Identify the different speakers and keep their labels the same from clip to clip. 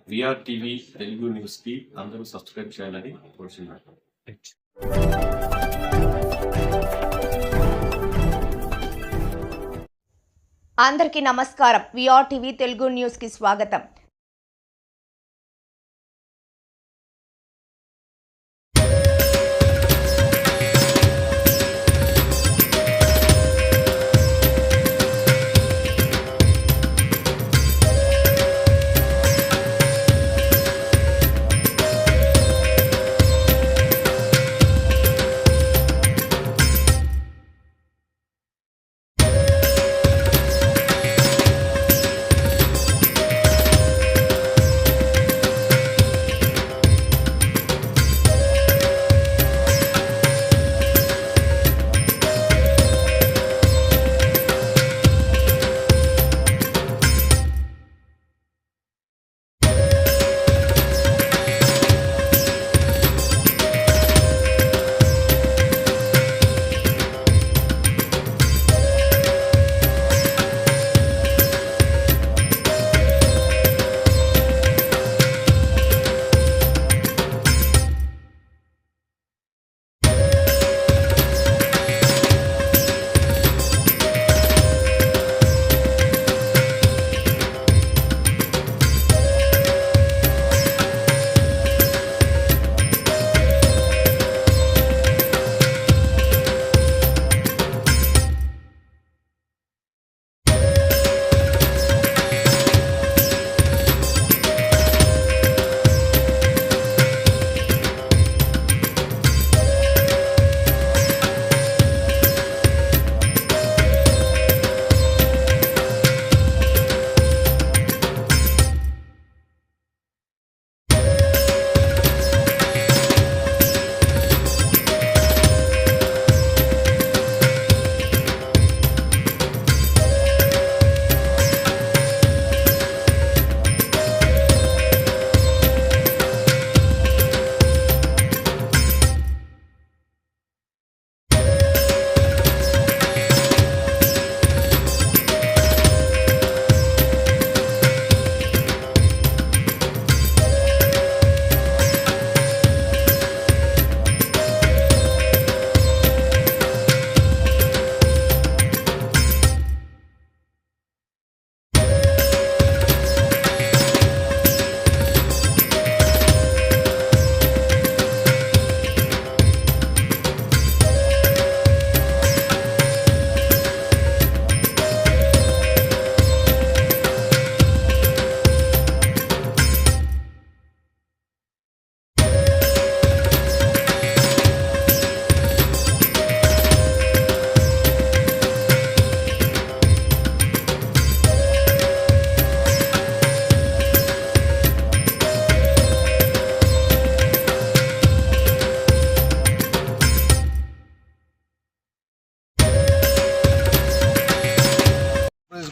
Speaker 1: VR TV Telugu news కి అందరూ subscribe చేయాలని కోరుతున్నాను.
Speaker 2: అందరికీ నమస్కారం. విఆర్ టీవీ తెలుగు న్యూస్ కి స్వాగతం.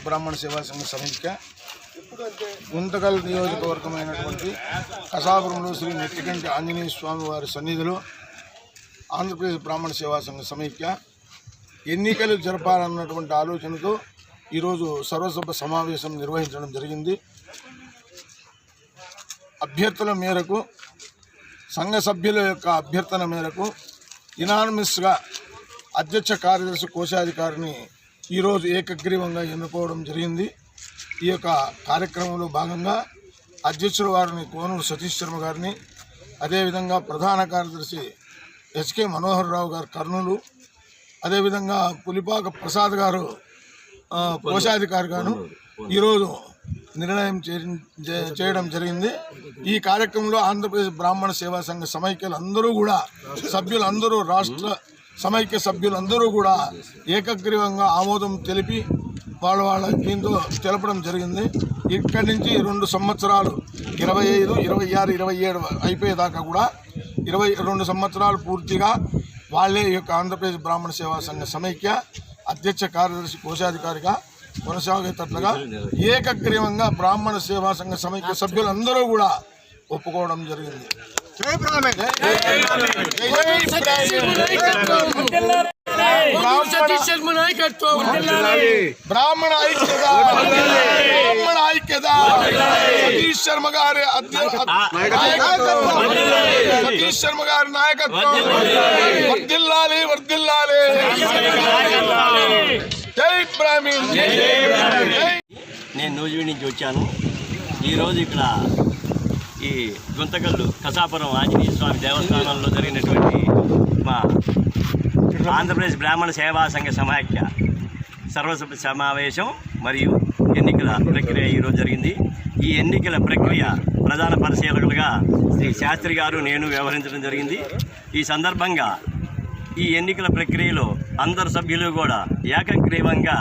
Speaker 3: బ్రాహ్మణ సేవా సంఘ సమైక్య గుంతకల్ నియోజకవర్గమైనటువంటి కసాపురంలో శ్రీ నెట్టికంటి ఆంజనేయ స్వామి వారి సన్నిధిలో ఆంధ్రప్రదేశ్ బ్రాహ్మణ సేవా సంఘ సమైక్య ఎన్నికలు జరపాలన్నటువంటి ఆలోచనతో ఈరోజు సర్వసభ సమావేశం నిర్వహించడం జరిగింది. అభ్యర్థుల మేరకు సంఘ సభ్యుల యొక్క అభ్యర్థన మేరకు యునానిమస్గా అధ్యక్ష కార్యదర్శి కోశాధికారిని ఈరోజు ఏకగ్రీవంగా ఎన్నుకోవడం జరిగింది. ఈ యొక్క కార్యక్రమంలో భాగంగా అధ్యక్షుల వారిని కోనూరు సతీష్ శర్మ గారిని, అదేవిధంగా ప్రధాన కార్యదర్శి హెచ్కే మనోహర్ రావు గారు కర్నూలు, అదేవిధంగా పులిపాక ప్రసాద్ గారు కోశాధికారి గారు ఈరోజు నిర్ణయం చేయడం జరిగింది. ఈ కార్యక్రమంలో ఆంధ్రప్రదేశ్ బ్రాహ్మణ సేవా సంఘ సమైక్యలు అందరూ కూడా సభ్యులందరూ రాష్ట్ర సమైక్య సభ్యులందరూ కూడా ఏకగ్రీవంగా ఆమోదం తెలిపి వాళ్ళ దీంతో తెలపడం జరిగింది. ఇక్కడి నుంచి 2 సంవత్సరాలు 25, 26, 27 అయిపోయేదాకా కూడా 22 సంవత్సరాలు పూర్తిగా వాళ్ళే ఈ యొక్క ఆంధ్రప్రదేశ్ బ్రాహ్మణ సేవా సంఘ సమైక్య అధ్యక్ష కార్యదర్శి కోశాధికారిగా కొనసాగేటట్లుగా ఏకగ్రీవంగా బ్రాహ్మణ సేవా సంఘ సమైక్య సభ్యులందరూ కూడా ఒప్పుకోవడం జరిగింది. బ్రాహ్మణ ఐక్యత ఐక్యత, సతీష్ శర్మ గారి నాయకత్వం, సతీష్ శర్మ గారి నాయకత్వం వర్ధిల్లాలి, వర్ధిల్లాలి. జై బ్రాహ్మణ్.
Speaker 4: నేను నూజివీడి నుంచి వచ్చాను. ఈరోజు ఇక్కడ ఈ గుంతకల్లు కసాపురం ఆంజనేయ స్వామి దేవస్థానంలో జరిగినటువంటి మా ఆంధ్రప్రదేశ్ బ్రాహ్మణ సేవా సంఘ సమాఖ్య సర్వసభ్య సమావేశం మరియు ఎన్నికల ప్రక్రియ ఈరోజు జరిగింది. ఈ ఎన్నికల ప్రక్రియ ప్రధాన పరిశీలకులుగా శ్రీ శాస్త్రి గారు నేను వ్యవహరించడం జరిగింది. ఈ సందర్భంగా ఈ ఎన్నికల ప్రక్రియలో అందరు సభ్యులు కూడా ఏకగ్రీవంగా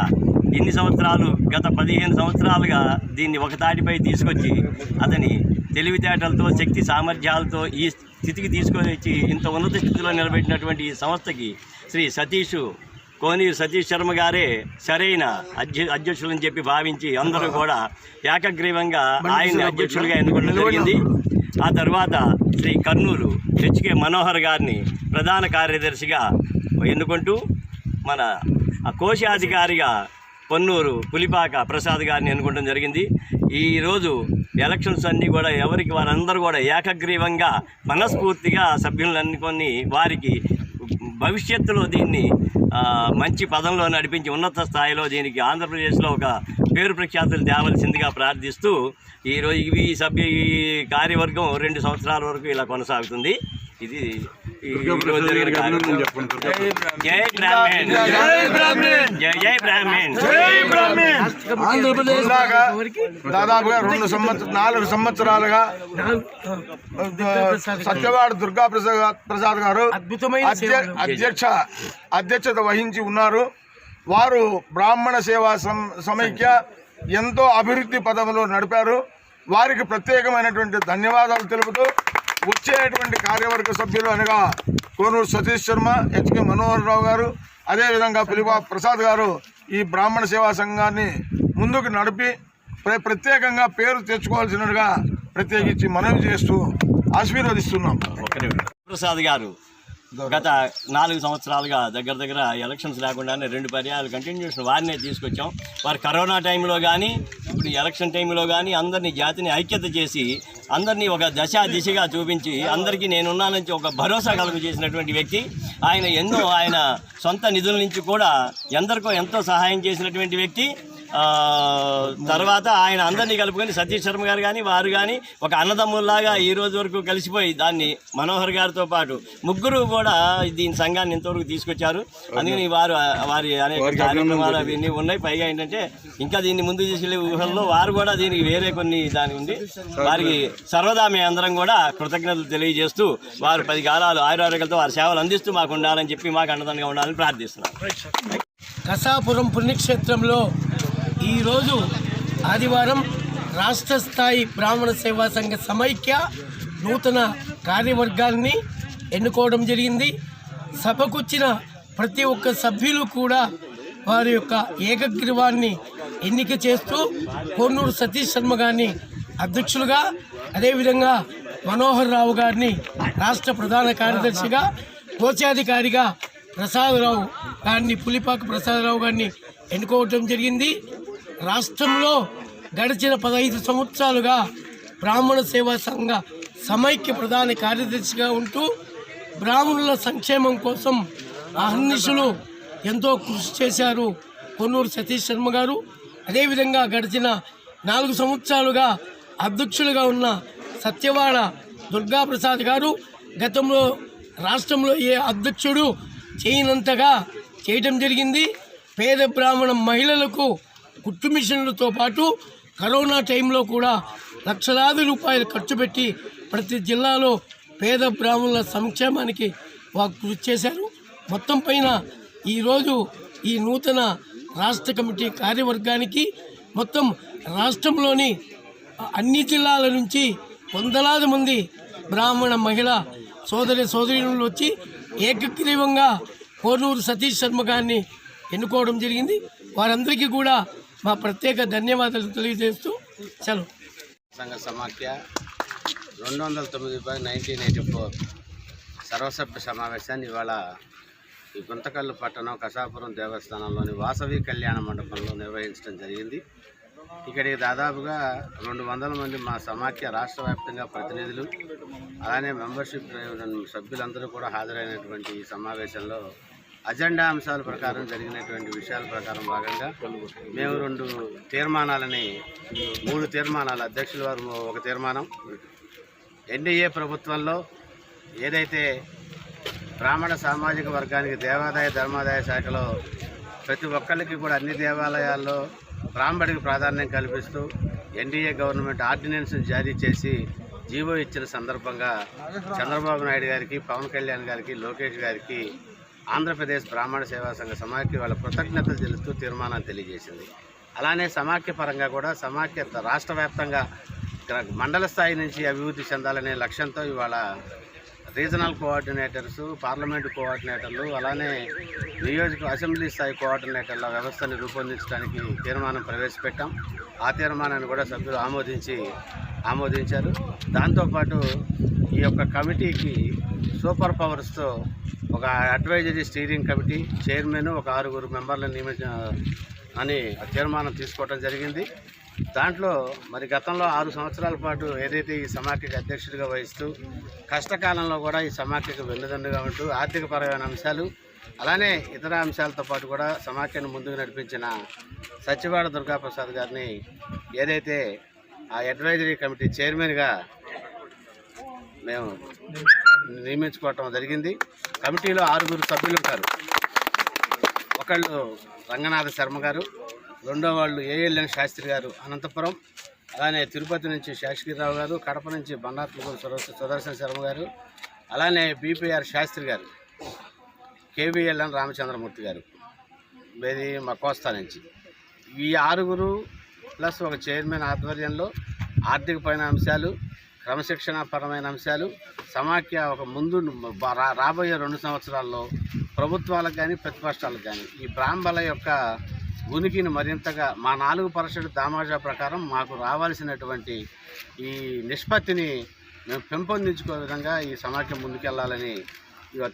Speaker 4: ఇన్ని సంవత్సరాలు గత 15 సంవత్సరాలుగా దీన్ని ఒక తాటిపై తీసుకొచ్చి అతని తెలివితేటలతో శక్తి సామర్థ్యాలతో ఈ స్థితికి తీసుకొని వచ్చి ఇంత ఉన్నత స్థితిలో నిలబెట్టినటువంటి ఈ సంస్థకి శ్రీ కోనేరు సతీష్ శర్మ గారే సరైన అధ్యక్షులని చెప్పి భావించి అందరూ కూడా ఏకగ్రీవంగా ఆయన్ని అధ్యక్షులుగా ఎన్నుకోవడం జరిగింది. ఆ తర్వాత శ్రీ కర్నూలు హెచ్కే మనోహర్ గారిని ప్రధాన కార్యదర్శిగా ఎన్నుకుంటూ మన కోశాధికారిగా పొన్నూరు పులిపాక ప్రసాద్ గారిని ఎన్నుకోవడం జరిగింది. ఈరోజు ఎలక్షన్స్ అన్నీ కూడా ఎవరికి వారందరూ కూడా ఏకగ్రీవంగా మనస్ఫూర్తిగా సభ్యులను ఎన్నుకొని వారికి భవిష్యత్తులో దీన్ని మంచి పదంలో నడిపించి ఉన్నత స్థాయిలో దీనికి ఆంధ్రప్రదేశ్లో ఒక పేరు ప్రఖ్యాతులు తేవలసిందిగా ప్రార్థిస్తూ ఈరోజు ఈ కార్యవర్గం 2 సంవత్సరాల వరకు ఇలా కొనసాగుతుంది. ఇది ఈరోజు జరిగిన కార్యక్రమం. జై బ్రాహ్మణ్, జై బ్రాహ్మణ్.
Speaker 3: ఆంధ్రప్రదేశ్ లాగా దాదాపుగా 4 సంవత్సరాలుగా సత్యవాడ దుర్గా ప్రసాద్ గారు అధ్యక్షత వహించి ఉన్నారు. వారు బ్రాహ్మణ సేవా సమైక్య ఎంతో అభివృద్ధి పదంలో నడిపారు. వారికి ప్రత్యేకమైనటువంటి ధన్యవాదాలు తెలుపుతూ వచ్చేటువంటి కార్యవర్గ సభ్యులు అనగా కోనూరు సతీష్ శర్మ, హెచ్కే మనోహర్ రావు గారు, అదేవిధంగా పులిపా ప్రసాద్ గారు ఈ బ్రాహ్మణ సేవా సంఘాన్ని ముందుకు నడిపి ప్రత్యేకంగా పేరు తెచ్చుకోవాల్సినట్టుగా ప్రత్యేకించి మనవి చేస్తూ ఆశీర్వదిస్తున్నాం.
Speaker 4: ప్రసాద్ గారు గత 4 సంవత్సరాలుగా దగ్గర ఎలక్షన్స్ లేకుండానే 2 పర్యాయాలు కంటిన్యూషన్ వారినే తీసుకొచ్చాం. వారు కరోనా టైంలో కానీ ఇప్పుడు ఎలక్షన్ టైంలో కానీ అందరినీ జాతిని ఐక్యత చేసి అందరినీ ఒక దిశగా చూపించి అందరికీ నేనున్నానని ఒక భరోసా కలుగు చేసినటువంటి వ్యక్తి. ఆయన సొంత నిధుల నుంచి కూడా ఎంతో సహాయం చేసినటువంటి వ్యక్తి. తర్వాత ఆయన అందరినీ కలుపుకొని సతీష్ శర్మ గారు కానీ వారు కానీ ఒక అన్నదమ్ముల్లాగా ఈ రోజు వరకు కలిసిపోయి దాన్ని మనోహర్ గారితో పాటు ముగ్గురు కూడా దీని సంఘాన్ని ఇంతవరకు తీసుకొచ్చారు. అందుకని వారి అనేక కార్యక్రమాలు అవన్నీ ఉన్నాయి. పైగా ఏంటంటే ఇంకా దీన్ని ముందుకు తీసుకెళ్లే ఊహల్లో వారు కూడా దీనికి వేరే కొన్ని దాని ఉంది. వారికి సర్వదా మేము అందరం కూడా కృతజ్ఞతలు తెలియజేస్తూ వారు 10 కాలాలు ఆయురారోగ్యాలతో వారి సేవలు అందిస్తూ మాకు ఉండాలని చెప్పి మాకు అండదండగా ఉండాలని ప్రార్థిస్తున్నాం.
Speaker 5: కసాపురం పుణ్యక్షేత్రంలో ఈరోజు ఆదివారం రాష్ట్ర స్థాయి బ్రాహ్మణ సేవా సంఘ సమైక్య నూతన కార్యవర్గాన్ని ఎన్నుకోవడం జరిగింది. సభకొచ్చిన ప్రతి ఒక్క సభ్యులు కూడా వారి యొక్క ఏకగ్రీవాన్ని ఎన్నిక చేస్తూ కోనూరు సతీష్ శర్మ గారిని అధ్యక్షులుగా, అదేవిధంగా మనోహర్ రావు గారిని రాష్ట్ర ప్రధాన కార్యదర్శిగా, కోశాధికారిగా ప్రసాదరావు గారిని పులిపాక ప్రసాదరావు గారిని ఎన్నుకోవడం జరిగింది. రాష్ట్రంలో గడిచిన 15 సంవత్సరాలుగా బ్రాహ్మణ సేవా సంఘ సమైక్య ప్రధాన కార్యదర్శిగా ఉంటూ బ్రాహ్మణుల సంక్షేమం కోసం అహర్నిశలు ఎంతో కృషి చేశారు కోనూరు సతీష్ శర్మ గారు. అదేవిధంగా గడిచిన 4 సంవత్సరాలుగా అధ్యక్షులుగా ఉన్న సత్యవాడ దుర్గా ప్రసాద్ గారు గతంలో రాష్ట్రంలో ఏ అధ్యక్షుడు చేయనంతగా చేయడం జరిగింది. పేద బ్రాహ్మణ మహిళలకు కుట్టు మిషన్లతో పాటు కరోనా టైంలో కూడా లక్షలాది రూపాయలు ఖర్చు పెట్టి ప్రతి జిల్లాలో పేద బ్రాహ్మణుల సంక్షేమానికి వారు కృషి చేశారు. మొత్తం పైన ఈరోజు ఈ నూతన రాష్ట్ర కమిటీ కార్యవర్గానికి మొత్తం రాష్ట్రంలోని అన్ని జిల్లాల నుంచి వందలాది మంది బ్రాహ్మణ మహిళ సోదరీమణులు వచ్చి ఏకగ్రీవంగా కోనూరు సతీష్ శర్మ గారిని ఎన్నుకోవడం జరిగింది. వారందరికీ కూడా మా ప్రత్యేక ధన్యవాదాలు తెలియజేస్తూ సెలవు.
Speaker 6: సంఘ సమాఖ్య 209/1984 సర్వసభ్య సమావేశాన్ని ఇవాళ ఈ గుంతకల్లు పట్టణం కసాపురం దేవస్థానంలోని వాసవి కళ్యాణ మండపంలో నిర్వహించడం జరిగింది. ఇక్కడికి దాదాపుగా 200 మంది మా సమాఖ్య రాష్ట్ర వ్యాప్తంగా ప్రతినిధులు అలానే మెంబర్షిప్ సభ్యులందరూ కూడా హాజరైనటువంటి ఈ సమావేశంలో అజెండా అంశాల ప్రకారం జరిగినటువంటి విషయాల ప్రకారం భాగంగా మేము 3 తీర్మానాలు అధ్యక్షుల వారు ఒక తీర్మానం, ఎన్డీఏ ప్రభుత్వంలో ఏదైతే బ్రాహ్మణ సామాజిక వర్గానికి దేవాదాయ ధర్మాదాయ శాఖలో ప్రతి ఒక్కరికి కూడా అన్ని దేవాలయాల్లో బ్రాహ్మడికి ప్రాధాన్యం కల్పిస్తూ ఎన్డీఏ గవర్నమెంట్ ఆర్డినెన్స్ జారీ చేసి జీవో ఇచ్చిన సందర్భంగా చంద్రబాబు నాయుడు గారికి, పవన్ కళ్యాణ్ గారికి, లోకేష్ గారికి ఆంధ్రప్రదేశ్ బ్రాహ్మణ సేవా సంఘ సమాఖ్య వాళ్ళ కృతజ్ఞతలు తెలుస్తూ తీర్మానాన్ని తెలియజేసింది. అలానే సమాఖ్య పరంగా కూడా సమాఖ్య రాష్ట్ర వ్యాప్తంగా మండల స్థాయి నుంచి అభివృద్ధి చెందాలనే లక్ష్యంతో ఇవాళ రీజనల్ కోఆర్డినేటర్స్, పార్లమెంటు కోఆర్డినేటర్లు, అలానే అసెంబ్లీ స్థాయి కోఆర్డినేటర్ల వ్యవస్థని రూపొందించడానికి తీర్మానం ప్రవేశపెట్టాం. ఆ తీర్మానాన్ని కూడా సభ్యులు ఆమోదించారు. దాంతోపాటు ఈ యొక్క కమిటీకి సూపర్ పవర్స్తో ఒక అడ్వైజరీ స్టీరింగ్ కమిటీ చైర్మన్, ఒక 6 మెంబర్లను అని తీర్మానం తీసుకోవడం జరిగింది. దాంట్లో మరి గతంలో 6 సంవత్సరాల పాటు ఏదైతే ఈ సమాఖ్యకి అధ్యక్షుడిగా వహిస్తూ కష్టకాలంలో కూడా ఈ సమాఖ్యకు వెన్నుదన్నుగా ఉంటూ ఆర్థికపరమైన అంశాలు అలానే ఇతర అంశాలతో పాటు కూడా సమాఖ్యను ముందుకు నడిపించిన సత్యవాడ దుర్గాప్రసాద్ గారిని ఏదైతే ఆ అడ్వైజరీ కమిటీ చైర్మన్గా మేము నియమించుకోవటం జరిగింది. కమిటీలో 6 సభ్యులు ఉంటారు. ఒకళ్ళు రంగనాథ శర్మ గారు, రెండో వాళ్ళు ఏఎల్ఎన్ శాస్త్రి గారు అనంతపురం, అలానే తిరుపతి నుంచి శేషగిరిరావు గారు, కడప నుంచి బండాత్మకూరు సుదర్శన శర్మ గారు, అలానే బీపీఆర్ శాస్త్రి గారు, కేవీఎల్ఎన్ రామచంద్రమూర్తి గారు ఇది మా కోస్తా నుంచి. ఈ 6 ప్లస్ ఒక చైర్మన్ ఆధ్వర్యంలో ఆర్థికపరమైన అంశాలు, క్రమశిక్షణాపరమైన అంశాలు సమాఖ్య ఒక ముందు రాబోయే 2 సంవత్సరాల్లో ప్రభుత్వాలకు కానీ ప్రతిపక్షాలకు కానీ ఈ బ్రాహ్మణుల యొక్క ఉనికిని మరింతగా మా 4% దామాషా ప్రకారం మాకు రావాల్సినటువంటి ఈ నిష్పత్తిని మేము పెంపొందించుకునే విధంగా ఈ సమాఖ్య ముందుకెళ్లాలని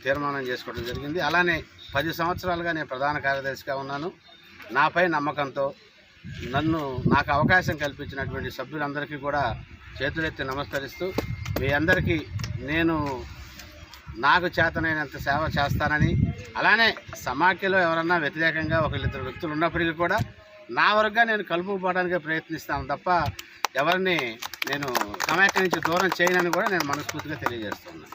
Speaker 6: తీర్మానం చేసుకోవడం జరిగింది. అలానే 10 సంవత్సరాలుగా నేను ప్రధాన కార్యదర్శిగా ఉన్నాను. నాపై నమ్మకంతో నాకు అవకాశం కల్పించినటువంటి సభ్యులందరికీ కూడా చేతులెత్తి నమస్కరిస్తూ మీ అందరికీ నాకు చేతనైనంత సేవ చేస్తానని, అలానే సమాఖ్యలో ఎవరన్నా వ్యతిరేకంగా 1-2 వ్యక్తులు ఉన్నప్పటికీ కూడా నా వరకుగా నేను కలుపుకోవడానికి ప్రయత్నిస్తాను తప్ప ఎవరిని నేను సమాఖ్య నుంచి దూరం చేయనని కూడా నేను మనస్ఫూర్తిగా తెలియజేస్తున్నాను.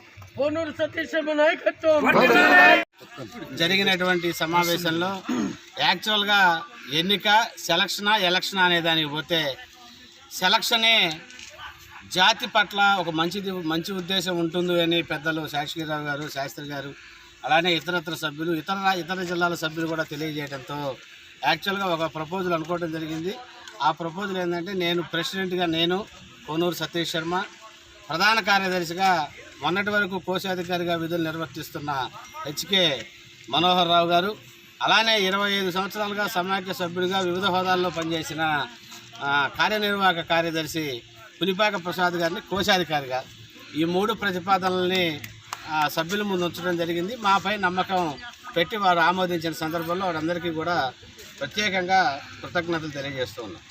Speaker 6: జరిగినటువంటి సమావేశంలో యాక్చువల్గా ఎలక్షన్ అనే దానికి పోతే సెలక్షనే జాతి పట్ల ఒక మంచి ఉద్దేశం ఉంటుంది అని పెద్దలు శేషగిరిరావు గారు, శాస్త్రి గారు, అలానే ఇతరత్ర సభ్యులు, ఇతర జిల్లాల సభ్యులు కూడా తెలియజేయడంతో యాక్చువల్గా ఒక ప్రపోజల్ అనుకోవడం జరిగింది. ఆ ప్రపోజల్ ఏంటంటే ప్రెసిడెంట్గా నేను కోనూరు సతీష్ శర్మ, ప్రధాన కార్యదర్శిగా మొన్నటి వరకు కోశాధికారిగా విధులు నిర్వర్తిస్తున్న హెచ్కే మనోహర్ రావు గారు, అలానే 25 సంవత్సరాలుగా సమాఖ్య సభ్యుడిగా వివిధ హోదాల్లో పనిచేసిన కార్యనిర్వాహక కార్యదర్శి పులిపాక ప్రసాద్ గారిని కోశాధికారిగా ఈ 3 ప్రతిపాదనల్ని సభ్యుల ముందు ఉంచడం జరిగింది. మాపై నమ్మకం పెట్టి వారు ఆమోదించిన సందర్భంలో వారందరికీ కూడా ప్రత్యేకంగా కృతజ్ఞతలు తెలియజేస్తూ ఉన్నాం.